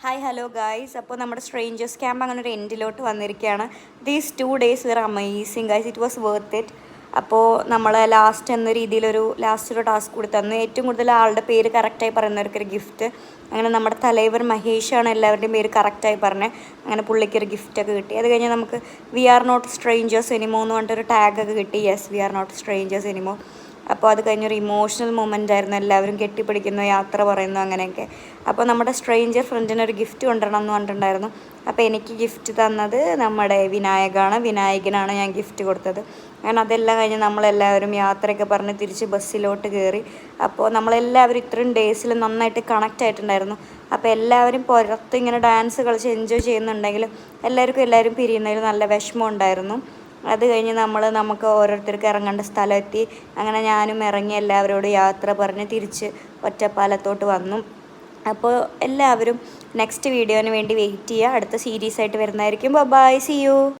Hi hello guys. അപ്പോൾ നമ്മുടെ strangers camp അങ്ങനെ ഒരു എൻഡിലോട്ട് വന്നിരിക്കുകയാണ്. These 2 days were amazing guys. It was worth it. അപ്പോൾ നമ്മൾ ലാസ്റ്റ് എന്ന രീതിയിലൊരു ലാസ്റ്റ് ടാസ്ക് കൂടി തന്നു. ഏറ്റവും കൂടുതൽ ആളുടെ പേര് കറക്റ്റായി പറയുന്നവർക്കൊരു ഗിഫ്റ്റ്. അങ്ങനെ നമ്മുടെ തലൈവർ മഹേഷാണ് എല്ലാവരുടെയും പേര് കറക്റ്റായി പറഞ്ഞത്. അങ്ങനെ പുള്ളിക്കൊരു ഗിഫ്റ്റൊക്കെ കിട്ടി. അത് കഴിഞ്ഞ് നമുക്ക് we are not strangers anymore എന്ന് പറഞ്ഞിട്ടൊരു ടാഗൊക്കെ കിട്ടി. Yes, we are not strangers anymore. അപ്പോൾ അത് കഴിഞ്ഞൊരു ഇമോഷണൽ മൊമെൻ്റ് ആയിരുന്നു. എല്ലാവരും കെട്ടിപ്പിടിക്കുന്നു, യാത്ര പറയുന്നു, അങ്ങനെയൊക്കെ. അപ്പോൾ നമ്മുടെ സ്ട്രേഞ്ചർ ഫ്രണ്ടിനൊരു ഗിഫ്റ്റ് കൊണ്ടുവരണം എന്ന് പറഞ്ഞിട്ടുണ്ടായിരുന്നു. അപ്പോൾ എനിക്ക് ഗിഫ്റ്റ് തന്നത് നമ്മുടെ വിനായകനാണ് ഞാൻ ഗിഫ്റ്റ് കൊടുത്തത്. അങ്ങനെ അതെല്ലാം കഴിഞ്ഞ് നമ്മളെല്ലാവരും യാത്രയൊക്കെ പറഞ്ഞ് തിരിച്ച് ബസ്സിലോട്ട് കയറി. അപ്പോൾ നമ്മളെല്ലാവരും ഇത്രയും ഡേയ്സിൽ നന്നായിട്ട് കണക്റ്റ് ആയിട്ടുണ്ടായിരുന്നു. അപ്പോൾ എല്ലാവരും പുറത്ത് ഇങ്ങനെ ഡാൻസ് കളിച്ച് എൻജോയ് ചെയ്യുന്നുണ്ടെങ്കിലും എല്ലാവരും പിരിയുന്നതിൽ നല്ല വിഷമം ഉണ്ടായിരുന്നു. അത് കഴിഞ്ഞ് നമുക്ക് ഓരോരുത്തർക്ക് ഇറങ്ങേണ്ട സ്ഥലമെത്തി. അങ്ങനെ ഞാനും ഇറങ്ങി എല്ലാവരോടും യാത്ര പറഞ്ഞ് തിരിച്ച് ഒറ്റപ്പാലത്തോട്ട് വന്നു. അപ്പോൾ എല്ലാവരും നെക്സ്റ്റ് വീഡിയോന് വേണ്ടി വെയിറ്റ് ചെയ്യുക. അടുത്ത സീരീസായിട്ട് വരുന്നതായിരിക്കും. Bye, see U.